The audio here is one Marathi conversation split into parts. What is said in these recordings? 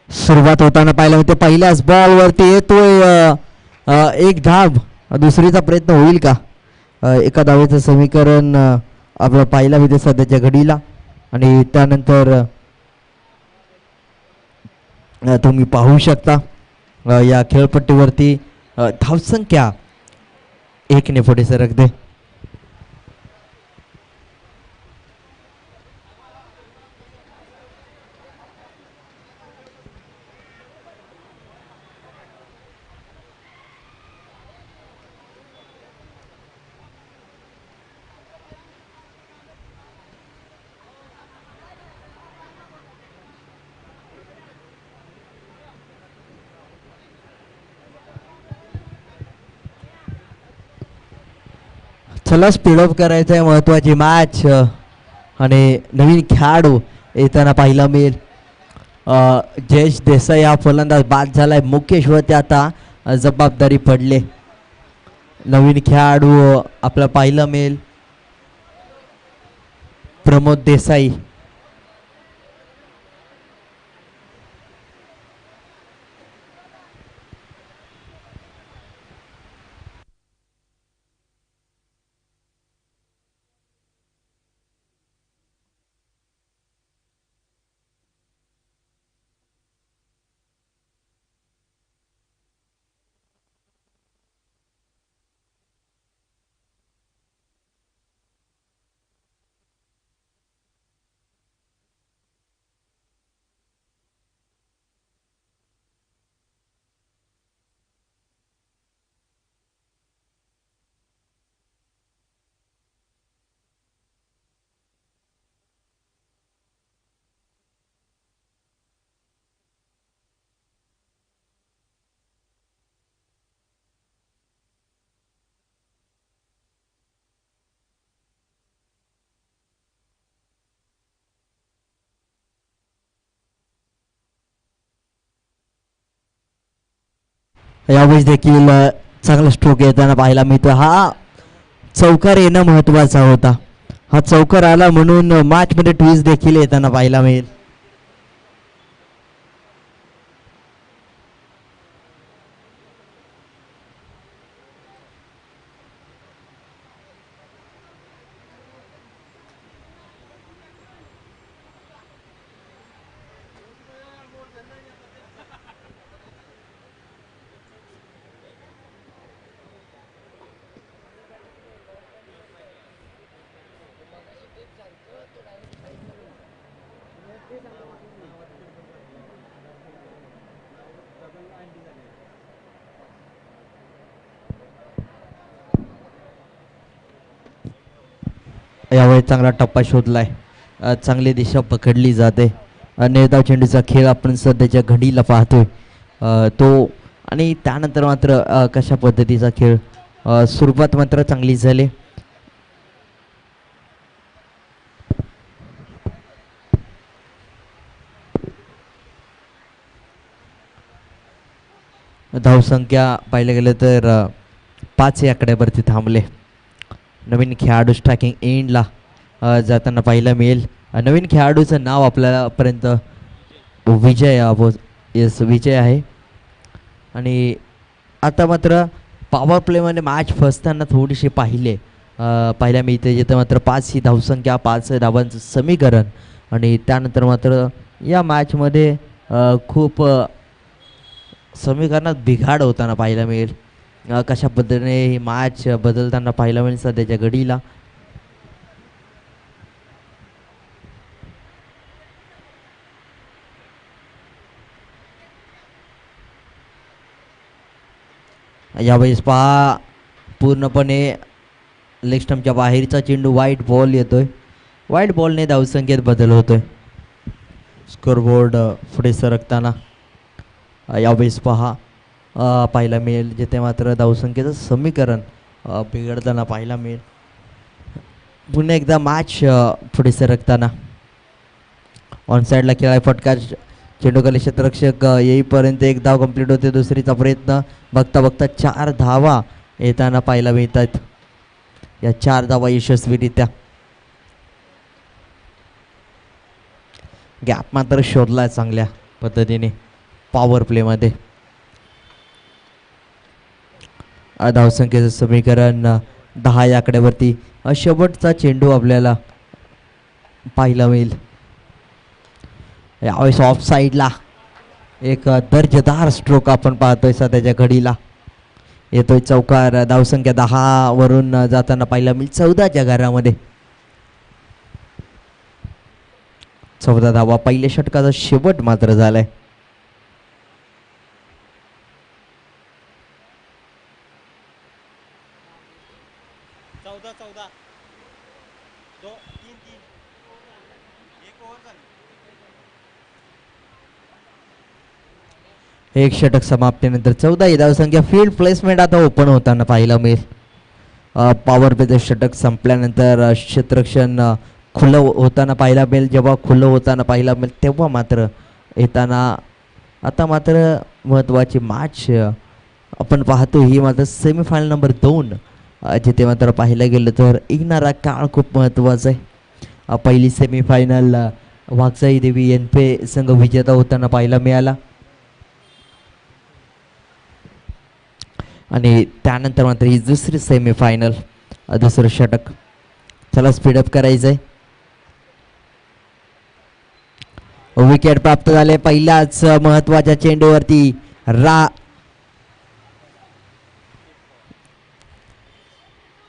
सुरुवात होताना पाहिलं होते पहिल्याच बॉलवरती येतोय एक धाब. दुसरीचा प्रयत्न होईल का? एका धावेचं समीकरण आपलं पाहिलं होते सध्याच्या घडीला. आणि त्यानंतर तुम्ही पाहू शकता या खेळपट्टीवरती धावसंख्या 1ने पुढे सरकते. चला स्पीडअप करायचं आहे. महत्वाची मॅच आणि नवीन खेळाडू येताना पाहिला मिळेल. जयेश देसाई हा फलंदाज बाद झालाय. मुकेश वरती आता जबाबदारी पडले. नवीन खेळाडू आपला पाहिला मिळेल प्रमोद देसाई. यावेळेस देखील चांगला स्ट्रोक येताना पाहायला मिळतो. हा चौकार येणं महत्वाचा होता. हा चौकार आला म्हणून मॅच मध्ये ट्विस्ट देखील येताना पाहायला मिळेल. यावेळी चांगला टप्पा शोधलाय. चांगली दिशा पकडली जाते. निर्धाव चेंडूचा खेळ आपण सध्याच्या घडीला पाहतोय तो. आणि त्यानंतर मात्र कशा पद्धतीचा खेळ सुरुवात मात्र चांगली झाली. धावसंख्या पाहिलं गेलं तर 5 या आकड्यावरती थांबले. नवीन खेळाडू स्ट्रायकिंग एंडला जाताना पाहायला मिळेल. नवीन खेळाडूचं नाव आपल्यापर्यंत विजय विजय आहे. आणि आता मात्र पॉवर प्लेमध्ये मॅच फसताना थोडीशी पाहायला मिळते. जिथे मात्र 5 ही धावसंख्या 5 धावांचं समीकरण. आणि त्यानंतर मात्र या मॅचमध्ये खूप समीकरणात बिघाड होताना पाहायला मिळेल. कशा पद्धतीने ही मॅच बदलताना पाहायला मिळेल सध्याच्या घडीला. यावेळेस पहा पूर्णपणे लेग स्टंपच्या बाहेरचा चेंडू वाईट बॉल येतोय. वाईट बॉलने धावसंख्येत बदल होतोय. स्कोरबोर्ड पुढे सरकताना यावेळेस पाहायला मिळेल जिथे मात्र धावसंख्येचं समीकरण बिघडताना पाहायला मिळेल. पुन्हा एकदा मॅच पुढे सरकताना ऑन साईडला खेळाय फटका. चेंडूखाली क्षेत्ररक्षक येईपर्यंत एक धाव कंप्लीट होते. दुसरीचा प्रयत्न बघता बघता 4 धावा येताना पाहायला मिळतात. या 4 धावा यशस्वीरित्या. गॅप मात्र शोधलाय चांगल्या पद्धतीने. पॉवर प्लेमध्ये. धावसंख्येचं समीकरण 10 या आकड्यावरती. शेवटचा चेंडू आपल्याला पाहायला मिळेल. यावेळेस ऑफ साईडला एक दर्जेदार स्ट्रोक आपण पाहतोय सध्याच्या घडीला. येतोय चौकार. धावसंख्या 10 वरून जाताना पाहायला मिळेल 14च्या घरामध्ये. 14 धावा. पहिल्या षटकाचा शेवट मात्र झालाय. एक षटक समाप्तीनंतर 14 धावसंख्या. फील्ड प्लेसमेंट आता ओपन होताना पाहायला मिळेल. पॉवर प्लेचं षटक संपल्यानंतर क्षेत्ररक्षण खुलं होताना पाहायला मिळेल. जेव्हा खुलं होताना पाहायला मिळेल तेव्हा मात्र येताना आता मात्र महत्त्वाची मॅच आपण पाहतो ही मात्र सेमीफायनल नंबर 2, जिथे मात्र पाहायला गेलं तर येणारा काळ खूप महत्त्वाचा आहे. पहिली सेमीफायनल वाघजाई देवी एनपे संघ विजेता होताना पाहायला मिळाला आणि त्यानंतर मात्र ही दुसरी सेमीफायनल. दुसरं षटक. चला स्पीडअप करायचं आहे. विकेट प्राप्त झाले पहिल्याच महत्वाच्या चेंडूवरती.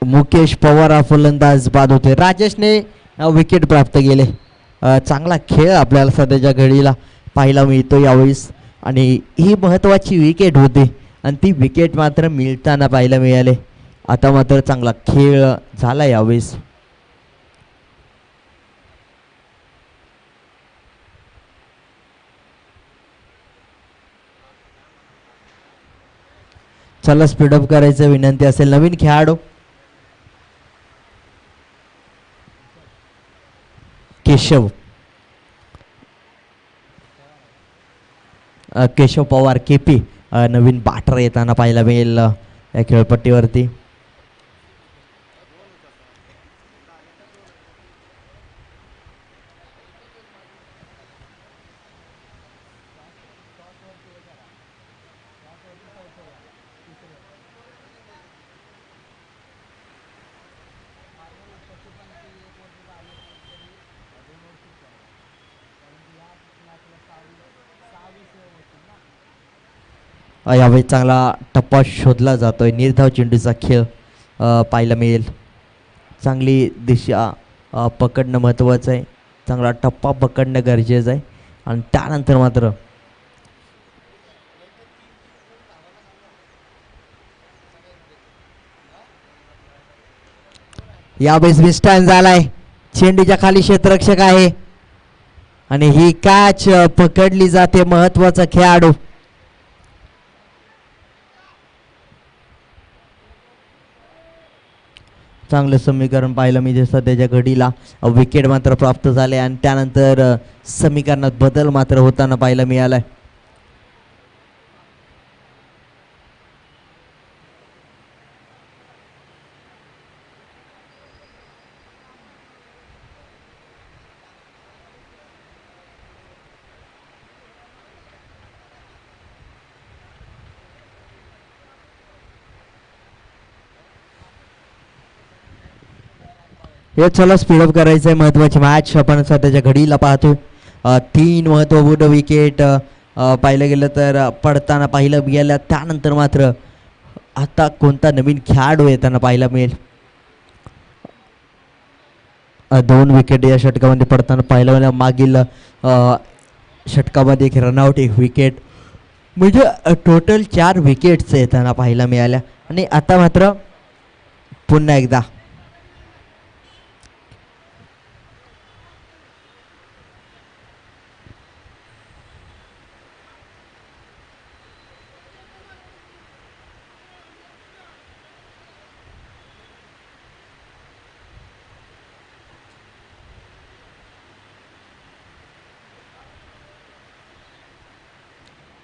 मुकेश पवार हा फलंदाज बाद होते. राजेशने विकेट प्राप्त केले. चांगला खेळ आपल्याला सध्याच्या घडीला पाहायला मिळतो यावेळेस आणि ही महत्वाची विकेट होती आणि ती विकेट मात्र मिळताना पाहायला मिळाले. आता मात्र चांगला खेळ झाला यावेळेस. चला स्पीडअप करायचं विनंती असेल. नवीन खेळाडू केशव पवार केपी नवीन बॅटर येताना पाहायला मिळेल या खेळपट्टीवरती. यावेळी चांगला टप्पा शोधला जातोय. निर्धाव चेंडूचा खेळ पाहायला मिळेल. चांगली दिशा पकडणं महत्त्वाचं आहे. चांगला टप्पा पकडणं गरजेचं आहे आणि त्यानंतर मात्र यावेळेस मिस्टॅन झालाय. चेंडूच्या खाली क्षेत्ररक्षक आहे आणि ही कॅच पकडली जाते. महत्त्वाचा खेळाडू चांगलं समीकरण पाहायला मिळते सध्याच्या घडीला. विकेट मात्र प्राप्त झाले आणि त्यानंतर समीकरणात बदल मात्र होताना पाहायला मिळालाय. हे चला स्पीडअप करायचं आहे. महत्वाची मॅच आपण सध्याच्या घडीला पाहतो. 3 महत्वपूर्ण विकेट पाहिलं गेलं तर पडताना पाहिलं गेलं. त्यानंतर मात्र आता कोणता नवीन खेळाडू येताना पाहायला मिळेल. 2 विकेट या षटकामध्ये पडताना पाहायला मिळालं. मागील षटकामध्ये एक रनआउट, 1 विकेट, म्हणजे टोटल 4 विकेट्स येताना पाहायला मिळाल्या आणि आता मात्र पुन्हा एकदा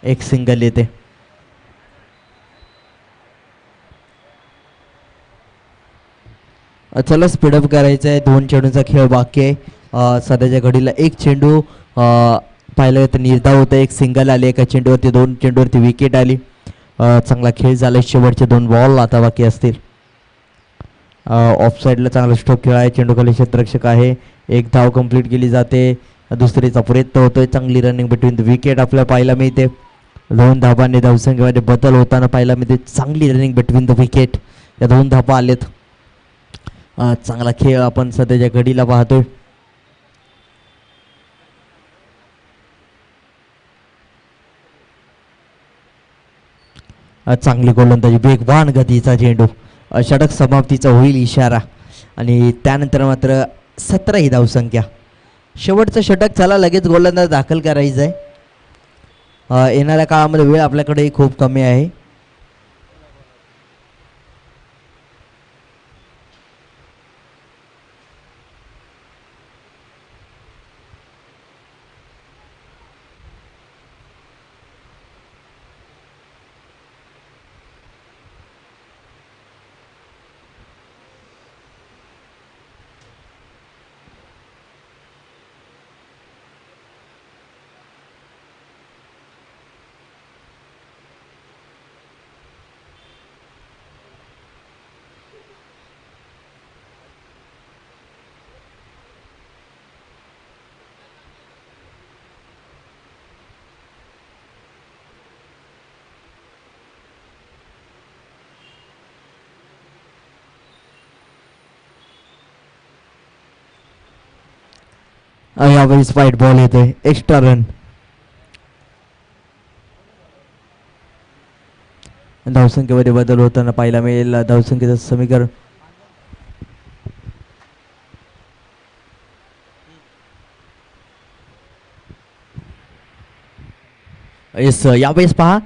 एक सिंगल येते. चला स्पीडअप करायचं आहे. 2 चेंडूंचा खेळ बाकी आहे. सध्याच्या घडीला एक चेंडू पाहिलं तर निर्धाव होतं, एक सिंगल आली, एका चेंडूवरती 2 चेंडूवरती विकेट आली. चांगला खेळ झाला. शेवटचे 2 बॉल आता बाकी असतील. ऑफ साईडला चांगला स्ट्रोक खेळ आहे. चेंडूखाली क्षेत्ररक्षक आहे. एक धाव कंप्लीट केली जाते. दुसरीचा प्रयत्न होतोय. चांगली रनिंग बिटवीन द विकेट आपल्याला पाहायला मिळते. 2 धाबांनी धावसंख्येमध्ये बदल होताना पाहायला मिळते. चांगली रनिंग बिटवीन द विकेट. या 2 धाबा आलेत. चांगला खेळ आपण सध्याच्या घडीला पाहतोय. चांगली गोलंदाजी, वेगवान गतीचा चेंडू, षटक समाप्तीचा होईल इशारा. आणि त्यानंतर मात्र 17 ही धावसंख्या. शेवटचं षटक, चला लगेच गोलंदाज दाखल करायचं आहे. येणाऱ्या काळामध्ये वेळ आपल्याकडे खूप कमी आहे. यावेळी वाईट बॉल येतोय. Extra run. धावसंख्येमध्ये बदल होताना पाहायला मिळेल. धावसंख्येचं समीकरण येस. यावेळेस पहा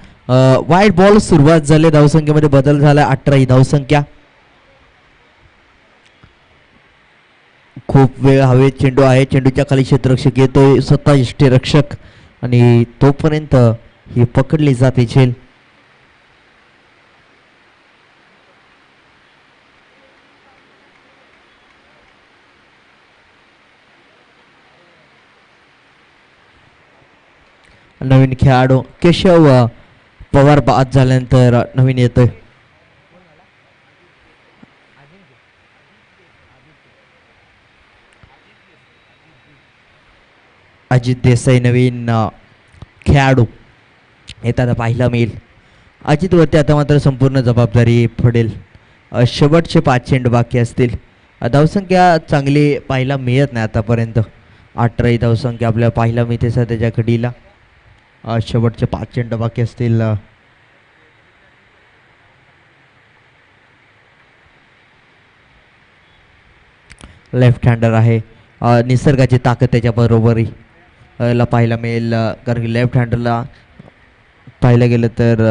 वाईट बॉल सुरुवात झाली. धावसंख्येमध्ये बदल झाला. 18 ही धावसंख्या. खूप वेळ हवेत चेंडू आहे. चेंडूच्या खाली क्षेत्ररक्षक येतोय, स्वतः यष्टीरक्षक, आणि तोपर्यंत ही पकडली जाते झेल. नवीन खेळाडू केशव पवार बाद झाल्यानंतर नवीन येतोय. अजित देसाई नवीन खेळाडू येताना पाहायला मिळेल. अजितवरती आता मात्र संपूर्ण जबाबदारी पडेल. शेवटचे 5 चेंडू बाकी असतील. धावसंख्या चांगली पाहायला मिळत नाही आतापर्यंत. 18 ही धावसंख्या आपल्याला पाहायला मिळते सध्याच्या घडीला. शेवटचे 5 चेंडू बाकी असतील. लेफ्ट हँडर आहे. निसर्गाची ताकद त्याच्या बरोबरी ला पाहायला मिळेल. कारण की लेफ्ट हँडरला पाहायला गेलं तर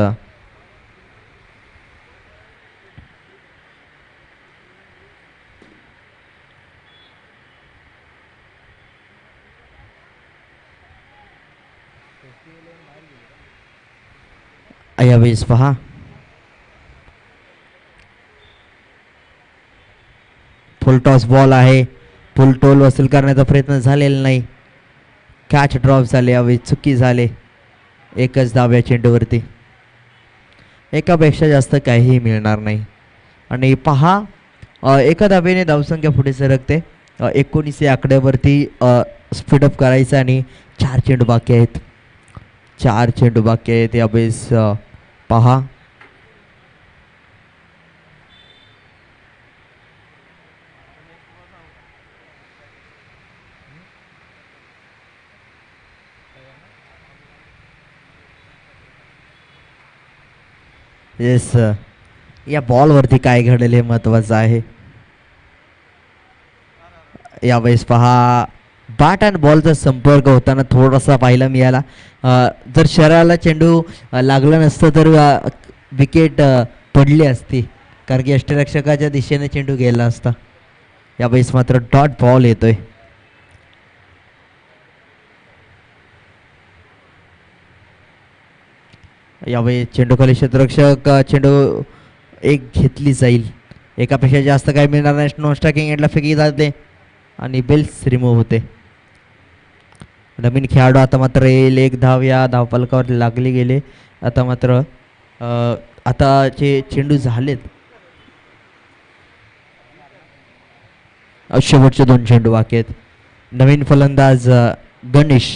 यावेळेस पहा फुल टॉस बॉल आहे. फुल टोल वसूल करण्याचा प्रयत्न झालेला नाही. कॅच ड्रॉप झाले. यावेळी चुकी झाले. एकच धाव या चेंडूवरती. एकापेक्षा जास्त काहीही मिळणार नाही. आणि पहा एका धावेने धावसंख्या पुढे सरकते. 19 या आकड्यावरती स्पीडअप करायचं आणि 4 चेंडू बाकी आहेत. 4 चेंडू बाकी आहेत. यावेळेस पहा येस. या बॉलवरती काय घडेल हे महत्वाचं आहे. यावेळेस पहा बॅट अँड बॉलचा संपर्क होताना थोडासा पाहायला मिळाला. जर शरीराला चेंडू लागला नसतं तर विकेट पडली असती, कारण की यष्टीरक्षकाच्या दिशेने चेंडू गेला असता. यावेळेस मात्र डॉट बॉल येतोय. यावेळी चेंडूखाली क्षेत्ररक्षक, चेंडू एक घेतली जाईल. एकापेक्षा जास्त काही मिळणार नाही. नॉन स्ट्रायकिंग एंडला फेकी जाते आणि बेल्स रिमूव्ह होते. नवीन खेळाडू आता मात्र येईल. एक धाव या धावफलकावर लागले गेले. आता मात्र आताचे चेंडू झालेत. शेवटचे 2 चेंडू बाकी आहेत. नवीन फलंदाज गणेश.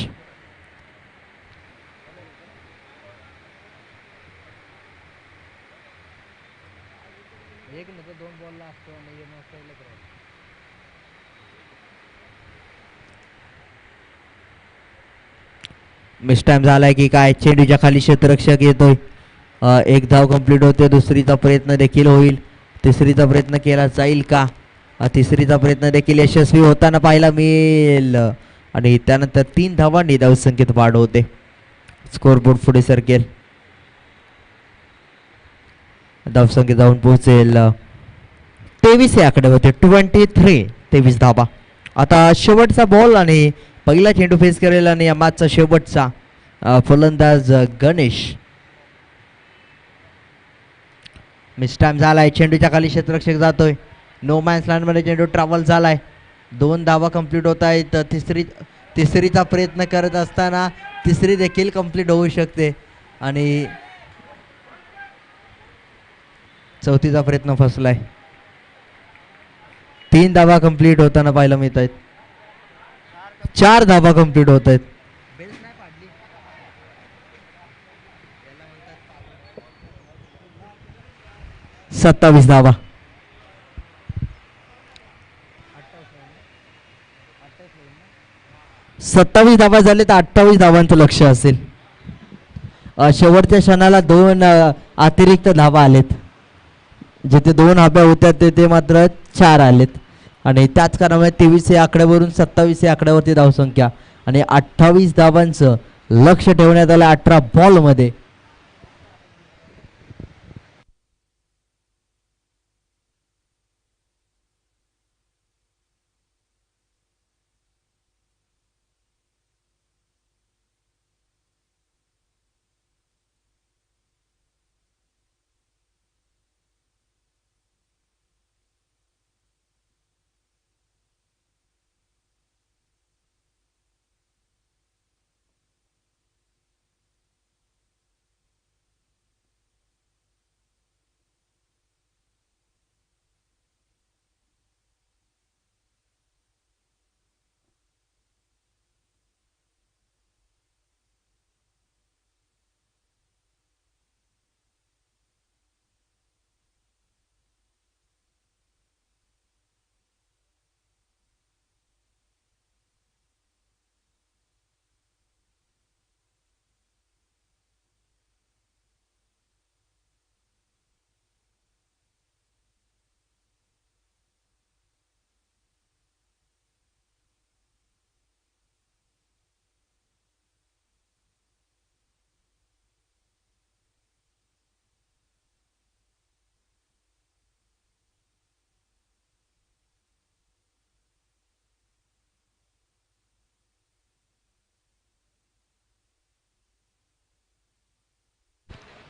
मिस टाइम झालाय की काय. चेंडूच्या खाली क्षेत्ररक्षक येतोय. एक धाव कंप्लीट होते. दुसरीचा प्रयत्न देखील होईल. तिसरीचा प्रयत्न केला जाईल का. तिसरीचा प्रयत्न देखील यशस्वी होताना पाहायला मिळेल. आणि त्यानंतर 3 धावांनी धावसंख्येत वाढ होते. स्कोरबोर्ड पुढे सरकेल. धावसंख्या जाऊन पोहोचेल 23 या आकड्यावरती. 23. 23 धावा. आता शेवटचा बॉल आणि पहिला चेंडू फेस करेल आणि या मॅचचा शेवटचा फलंदाज गणेश. मिस टाइम झालाय. चेंडूच्या खाली क्षेत्ररक्षक जातोय. नो मॅन्स लँड मध्ये चेंडू ट्रॅव्हल झालाय. 2 धावा कंप्लीट होत आहेत. तिसरीचा प्रयत्न करत असताना तिसरी देखील कंप्लीट होऊ शकते आणि चौथीचा प्रयत्न फसलाय. 3 धावा कंप्लीट होताना पाहायला मिळत आहेत. 4 धावा कंप्लीट होत आहेत. 27 धावा. 27 धावा झाले तर 28 धावांचं लक्ष असेल. शेवटच्या क्षणाला 2 अतिरिक्त धावा आलेत. जिथे 2 हव्या होत्या ते मात्र 4 आलेत आणि त्याच कारणामुळे 23 या आकड्यावरून 27 या आकड्यावरती धावसंख्या आणि 28 धावांचं लक्ष ठेवण्यात आलं 18 बॉलमध्ये.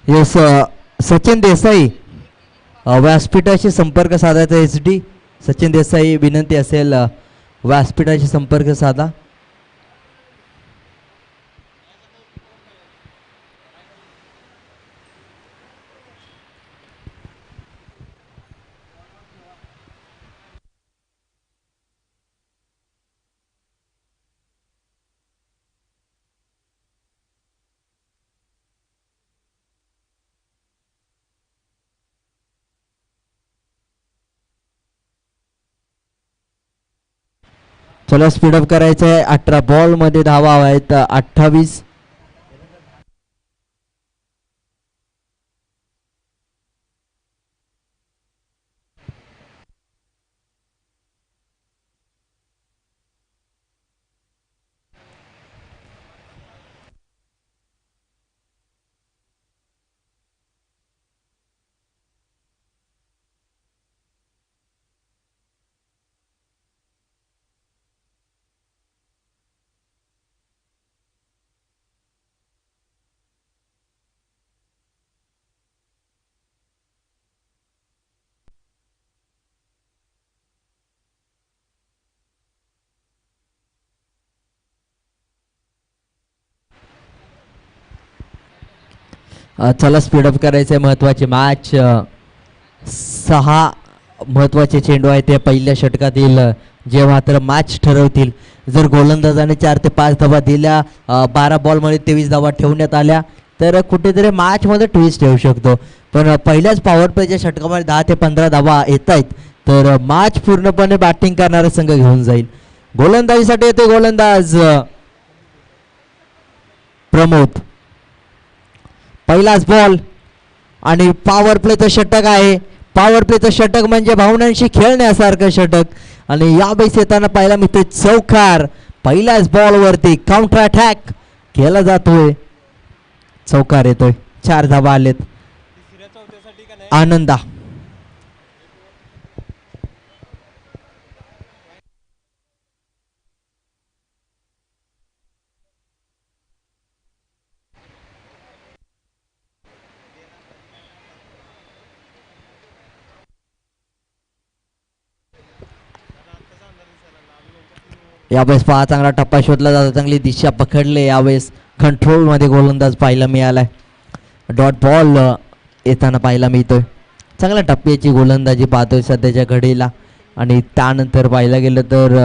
येस सचिन देसाई व्यासपीठाशी संपर्क साधायचा. HD सचिन देसाई विनंती असेल व्यासपीठाशी संपर्क साधा. चला स्पीडअप करायचं आहे. 18 बॉलमध्ये धावा आहेत 28. चला स्पीडअप करायचं आहे. महत्त्वाची मॅच. 6 महत्त्वाचे चेंडू आहेत ते पहिल्या षटकातील, जे मात्र मॅच ठरवतील. जर गोलंदाजाने 4 ते 5 धावा दिल्या, 12 बॉलमध्ये 23 धावा ठेवण्यात आल्या, तर कुठेतरी मॅचमध्ये ट्विस्ट येऊ शकतो. पण पहिल्याच पॉवर प्लेच्या षटकामध्ये 10 ते 15 धावा येत आहेत, तर मॅच पूर्णपणे बॅटिंग करणारा संघ घेऊन जाईल. गोलंदाजीसाठी येते गोलंदाज प्रमोद. पहिलाच बॉल आणि पॉवर प्लेचं षटक आहे. पॉवर प्लेचं षटक म्हणजे भावनांशी खेळण्यासारखं षटक. आणि या बेस येताना पाहिला मिळते चौकार. पहिल्याच बॉलवरती काउंटर अटॅक केला जातोय. चौकार येतोय. 4 धावा आलेत. आनंदा. यावेळेस पहा चांगला टप्पा शोधला जातो. चांगली दिशा पकडले. यावेळेस कंट्रोल मध्ये गोलंदाज पाहायला मिळालाय. डॉट बॉल येताना पाहायला मिळतोय. चांगल्या टप्प्याची गोलंदाजी पाहतोय सध्याच्या घडीला. आणि त्यानंतर पाहायला गेलं तर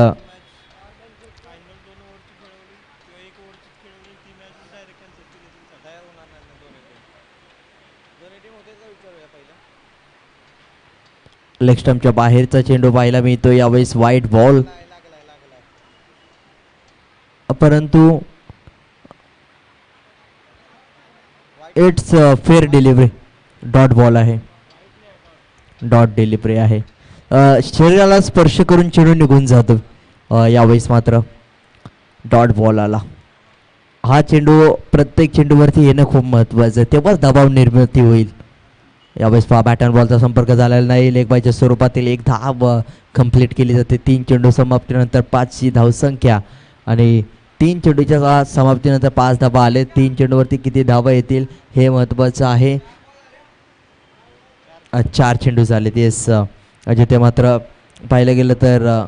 लेग स्टंपच्या बाहेरचा चेंडू पाहायला मिळतो. यावेळेस वाईट बॉल, परंतु it's fair delivery. Dot ball आहे. डॉट डिलिव्हरी आहे. शरीराला स्पर्श करून चेंडू निघून जातो. यावेळेस मात्र डॉट बॉल आला. हा चेंडू प्रत्येक चेंडूवरती येणं खूप महत्त्वाचं आहे, तेव्हाच दबाव निर्मिती होईल. यावेळेस पहा बॅट अँड बॉलचा संपर्क झालेला नाही. लेग बायच्या स्वरूपातील एक धाव कंप्लीट केली जाते. 3 चेंडू समाप्तीनंतर 5ची धावसंख्या. आणि 3 चेंडूच्या समाप्तीनंतर 5 धावा आले. 3 चेंडूवरती किती धावा येतील हे महत्त्वाचं आहे. 4 चेंडू झाले. तेच जिथे मात्र पाहिलं गेलं तर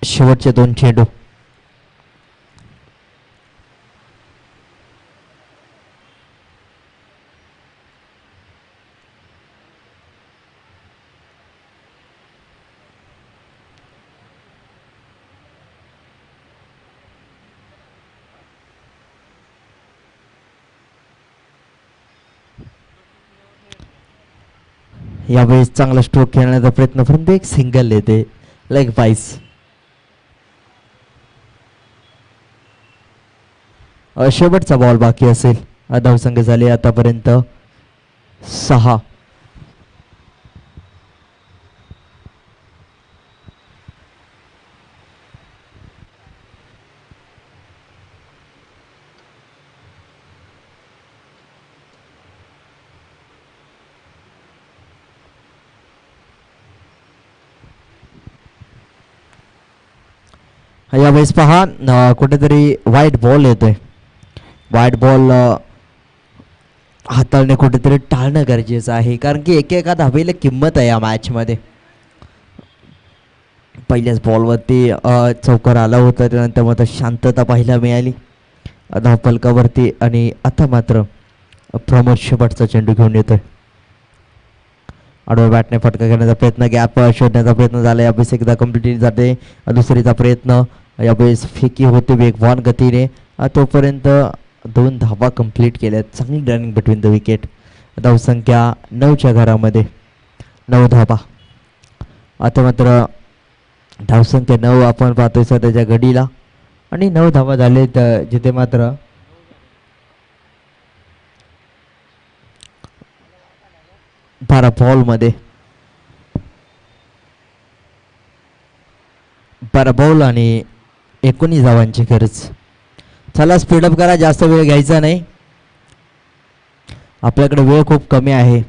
शेवटचे 2 चेंडू. यावेळेस चांगला स्ट्रोक खेळण्याचा प्रयत्न, परंतु एक सिंगल येते. Leg wise. शेवटचा बॉल बाकी असेल. धावसंख्या झाली आतापर्यंत 6. यावेळेस पहा कुठेतरी वाईट बॉल येतोय. वाईट बॉल हाताळणे कुठेतरी टाळणं गरजेचं आहे, कारण की एकेका धावेला किंमत आहे या मॅचमध्ये. पहिल्याच बॉलवरती चौकार आला होता, त्यानंतर मात्र शांतता पाहायला मिळाली धावफलकावरती. आणि आता मात्र प्रमोद शेवटचा चेंडू घेऊन येतोय. आडव्या बॅटने फटका घेण्याचा प्रयत्न, गॅप शोधण्याचा प्रयत्न झाला. यावेळेस एकदा कंप्लीट जाते. दुसरीचा प्रयत्न. यावेळेस फेकी होते वेगवान गतीने. तोपर्यंत 2 धावा कंप्लीट केल्यात. चांगली रनिंग बिटवीन द विकेट. धावसंख्या 9च्या घरामध्ये 9 धावा. आता मात्र धावसंख्या 9 आपण पाहतोय सध्याच्या घडीला. आणि 9 धावा झालेत, जिथे मात्र बारा बॉलमध्ये 12 बॉल आणि 19 धावांची गरज. चला स्पीडअप करा, जास्त वेळ घ्यायचा नाही, आपल्याकडे वेळ खूप कमी आहे.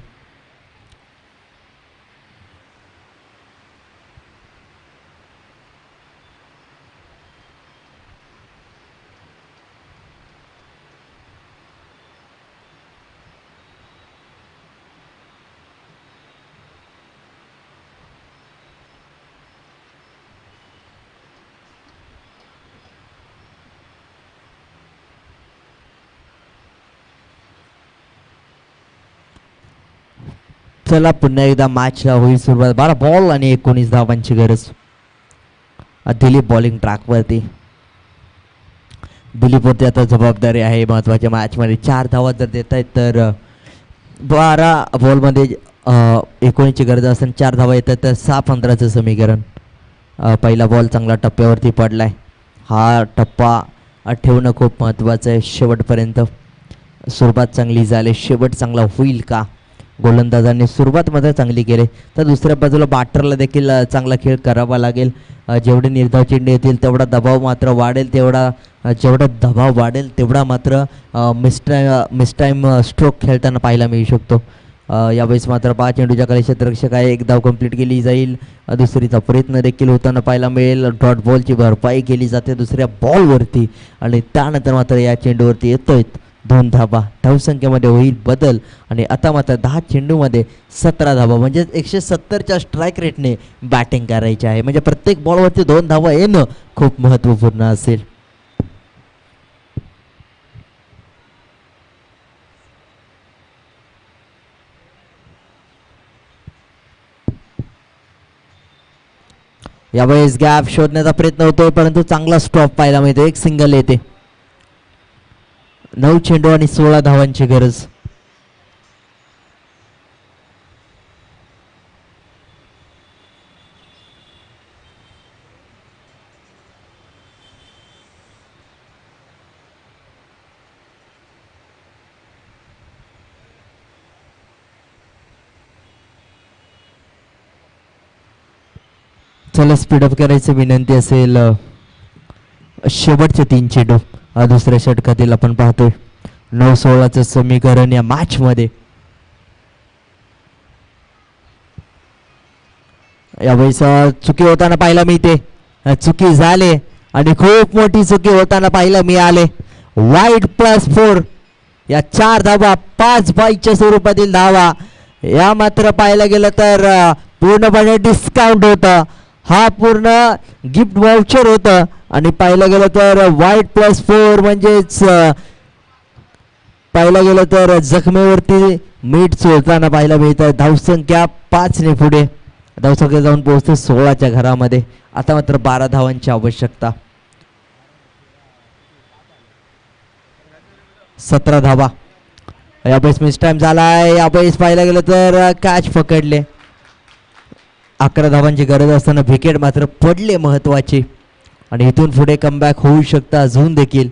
चला पुन्हा एकदा मॅचला होईल सुरुवात. 12 बॉल आणि 19 धावांची गरज. दिलीप बॉलिंग ट्रॅकवरती. दिलीपवरती आता जबाबदारी आहे महत्त्वाच्या मॅचमध्ये. 4 धावा जर देत आहेत तर 12 बॉलमध्ये 19ची गरज असेल. 4 धावा येतात तर 6-15चं समीकरण. पहिला बॉल चांगला टप्प्यावरती पडलाय. हा टप्पा ठेवणं खूप महत्त्वाचं आहे शेवटपर्यंत. सुरुवात चांगली झाली, शेवट चांगला होईल का? गोलंदाजांनी सुरुवात मात्र चांगली केली तर दुसऱ्या बाजूला बॅटरला देखील चांगला खेळ करावा लागेल. जेवढे निर्धाव चेंडू येतील तेवढा दबाव मात्र वाढेल, जेवढा दबाव वाढेल तेवढा मात्र मिसटाईम स्ट्रोक खेळताना पाहायला मिळू शकतो. यावेळेस मात्र 5 चेंडूच्या खाली क्षेत्ररक्षक आहे. 1 धाव कंप्लीट केली जाईल. दुसरीचा प्रयत्न देखील होताना पाहायला मिळेल. डॉट बॉलची भरपाई केली जाते दुसऱ्या बॉलवरती आणि त्यानंतर मात्र या चेंडूवरती येतोय 2 धावा. धावसंख्येमध्ये होईल बदल आणि आता मात्र 10 चेंडूमध्ये 17 धावा म्हणजे 170च्या स्ट्राईक रेटने बॅटिंग करायची आहे. म्हणजे प्रत्येक बॉलवरती 2 धावा येणं खूप महत्त्वपूर्ण असेल. यावेळेस गॅप शोधण्याचा प्रयत्न होतोय परंतु चांगला स्टॉप पाहायला मिळतो. एक सिंगल येते. 9 चेंडू आणि 16 धावांची गरज. चला स्पीडअप करायचं विनंती असेल. शेवटचे 3 चेंडू दुसऱ्या षटकातील आपण पाहतोय. 9-16चं समीकरण या मॅच मध्ये. यावेळेस चुकी होताना पाहायला मिळते. चुकी झाले आणि खूप मोठी चुकी होताना पाहायला मिळाले. वाईड +4 या 4 धावा 5 बाईच्या स्वरूपातील धावा. या मात्र पाहायला गेलं तर पूर्णपणे डिस्काउंट होतं. हा पूर्ण गिफ्ट वाउचर होतं आणि पाहायला गेलं तर वाईड +4 म्हणजेच पाहायला गेलं तर जखमेवरती मीठ चोळताना पाहायला मिळतं. धावसंख्या 5 ने पुढे. धावसंख्या जाऊन पोहोचते 16च्या घरामध्ये. आता मात्र 12 धावांची आवश्यकता. 17 धावा. यावेळेस मिस टाइम झालाय. यावेळेस पाहायला गेलं तर कॅच पकडले. 11 धावांची गरज असताना विकेट मात्र पडले महत्वाचे आणि इथून पुढे कमबॅक होऊ शकतं अजून देखील.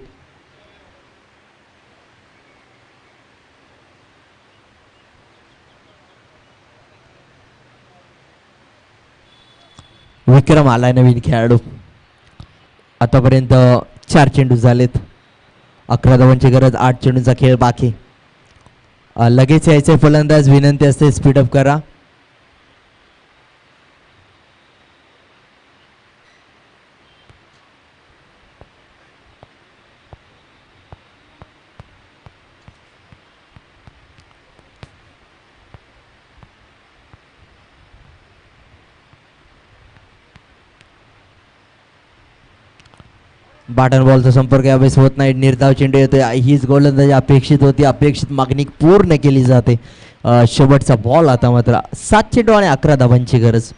विक्रम आलाय नवीन खेळाडू. आतापर्यंत 4 चेंडू झालेत. 11 धावांची गरज. 8 चेंडूचा खेळ बाकी. लगेच यायचे फलंदाज विनंती असते स्पीडअप करा. बॅटन बॉलचा संपर्क यावेळेस होत नाही. निर्धाव चेंडू येतोय. हीच गोलंदाजी अपेक्षित होती. अपेक्षित मागणी पूर्ण केली जाते. शेवटचा बॉल. आता मात्र 7 चेंडू आणि 11 धावांची गरज.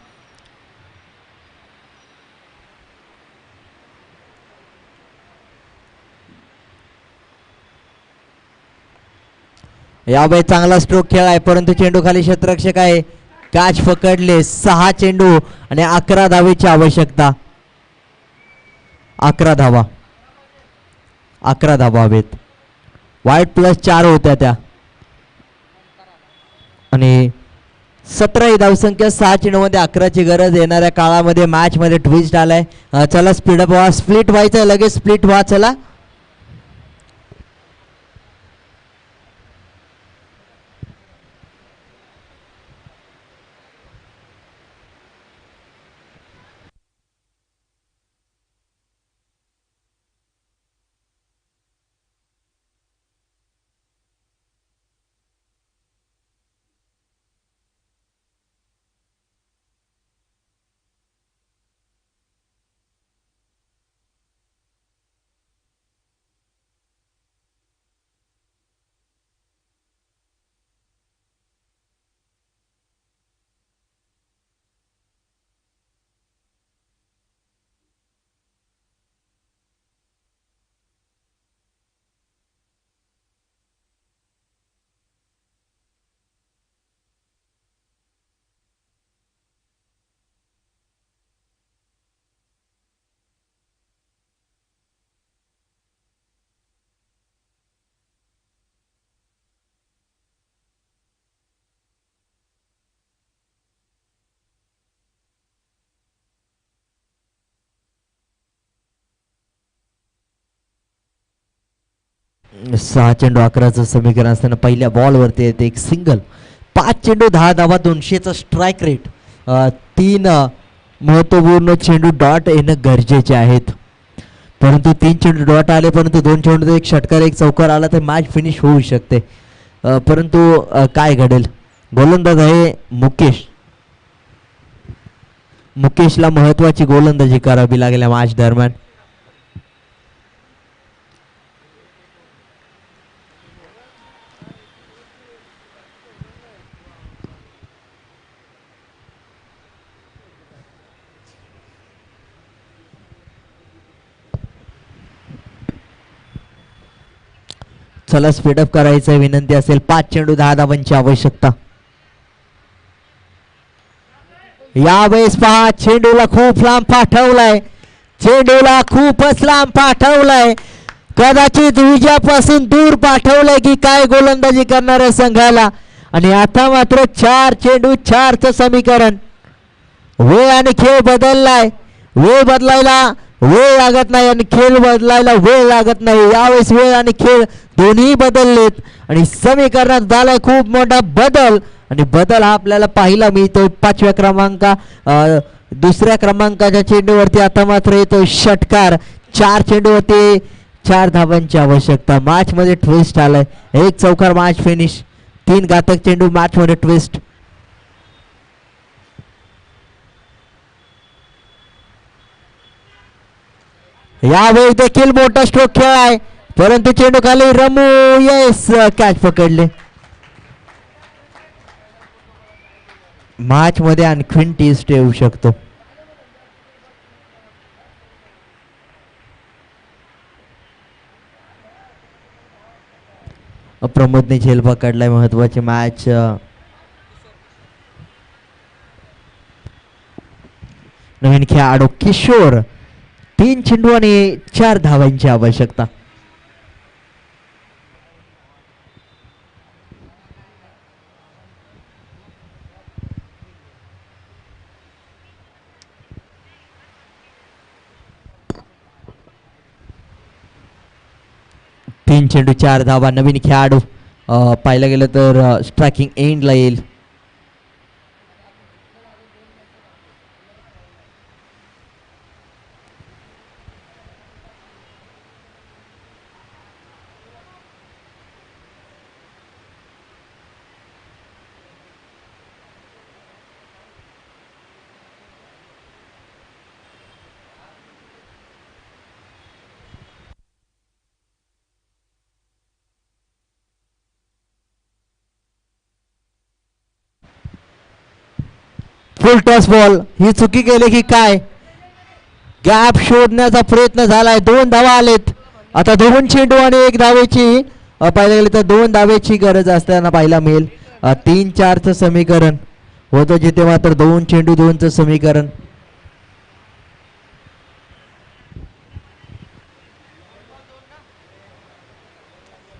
यावेळेस चांगला स्ट्रोक खेळ आहे परंतु चेंडू खाली क्षेत्ररक्षक आहे. कॅच पकडले. 6 चेंडू आणि 11 धावेची आवश्यकता. 11 धावा. 11 धावा हवेत. वाईड +4 होत्या त्या आणि 17 ही धावसंख्या. 6 चेंडूमध्ये 11ची गरज. येणाऱ्या काळामध्ये मॅच मध्ये ट्विस्ट आलाय. चला स्पीडअप व्हा. स्प्लिट व्हायचं लगेच. स्प्लिट व्हा चला. 6 चेंडू 11चं समीकरण असताना पहिल्या बॉलवरती येते एक सिंगल. 5 चेंडू 10 धावा 200चा स्ट्राईक रेट. 3 महत्वपूर्ण चेंडू डॉट येणं गरजेचे आहेत, परंतु 3 चेंडू डॉट आले, परंतु 2 चेंडू एक षटकार एक चौकार आला तर मॅच फिनिश होऊ शकते. परंतु काय घडेल. गोलंदाज आहे मुकेश. मुकेशला महत्वाची गोलंदाजी करावी लागेल या मॅच दरम्यान. चला स्पीडअप करायचं विनंती असेल. 5 चेंडू 10 धावांची आवश्यकता. यावेळेस पहा चेंडूला खूप लांब पाठवलाय. चेंडूला खूपच लांब पाठवलाय. कदाचित विजयापासून दूर पाठवलंय की काय गोलंदाजी करणाऱ्या संघाला. आणि आता मात्र 4 चेंडू 4चं समीकरण. वेळ आणि खेळ बदललाय. वेळ बदलायला वेळ लागत नाही आणि खेळ बदलायला वेळ लागत नाही. यावेळेस वेळ आणि खेळ दोन्ही बदललेत आणि समीकरणात झालाय खूप मोठा बदल. आणि बदल हा आपल्याला पाहायला मिळतोय. 5व्या दुसऱ्या क्रमांकाच्या चेंडूवरती आता मात्र येतोय षटकार. 4 चेंडूवरती 4 धावांची आवश्यकता. मॅच मध्ये ट्विस्ट आलाय. एक चौकार मॅच फिनिश. 3 घातक चेंडू मॅच मध्ये ट्विस्ट. यावेळी देखील मोठा स्ट्रोक खेळ आहे, परंतु चेंडू खाली रमू. येस कॅच पकडले. मॅच मध्ये आणखीन टेस्ट येऊ शकतो. प्रमोदने झेल पकडलाय. महत्वाची मॅच. नवीन खेळाडू किशोर. 3 चेंडू आणि 4 धावांची आवश्यकता. तीन चेंडू 4 धावा. नवीन खेळाडू पाहायला गेलं तर स्ट्रायकिंग एंडला येईल. फुल टॉस बॉल. ही चुकी केली की काय. गॅप शोधण्याचा प्रयत्न झालाय. 2 धावा आलेत. आता 2 चेंडू आणि 1 धावेची पाहायला गेले तर 2 धावेची गरज असताना पाहायला मिळेल. 3-4चं समीकरण होतं, जिथे मात्र 2 चेंडू 2चं समीकरण.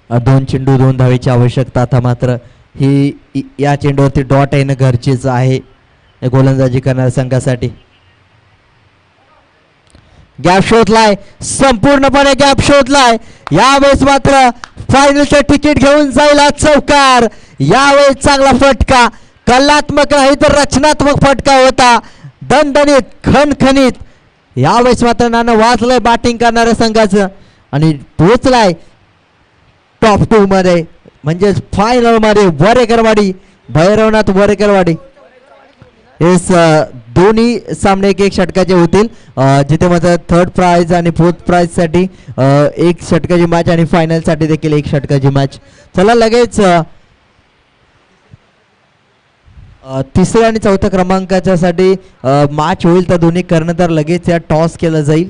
दोन चेंडू 2 धावेची आवश्यकता. आता मात्र ही या चेंडूवरती डॉट येणं गरजेचं आहे गोलंदाजी करणाऱ्या संघासाठी. गॅप शोधलाय. संपूर्णपणे गॅप शोधलाय. यावेळेस मात्र फायनलचं तिकीट घेऊन जाईल चौकार. यावेळेस चांगला फटका. कलात्मक नाही तर रचनात्मक फटका होता. दणदणीत खणखणीत. यावेळेस मात्र नाणं वाजलंय बॅटिंग करणाऱ्या संघाचं आणि पोचलाय टॉप 2 मध्ये, म्हणजेच फायनल मध्ये. वरेकरवाडी, भैरवनाथ वरेकरवाडी. येस दोन्ही सामने एक षटकाचे होतील, जिथे मात्र 3rd प्राइज आणि 4th प्राइज साठी 1 षटकाची मॅच आणि फायनल साठी देखील 1 षटकाची मॅच. चला लगेच 3ऱ्या आणि 4थ्या क्रमांकाच्या साठी मॅच होईल. तर दोन्ही कर्णधार लगेच या टॉस केलं जाईल.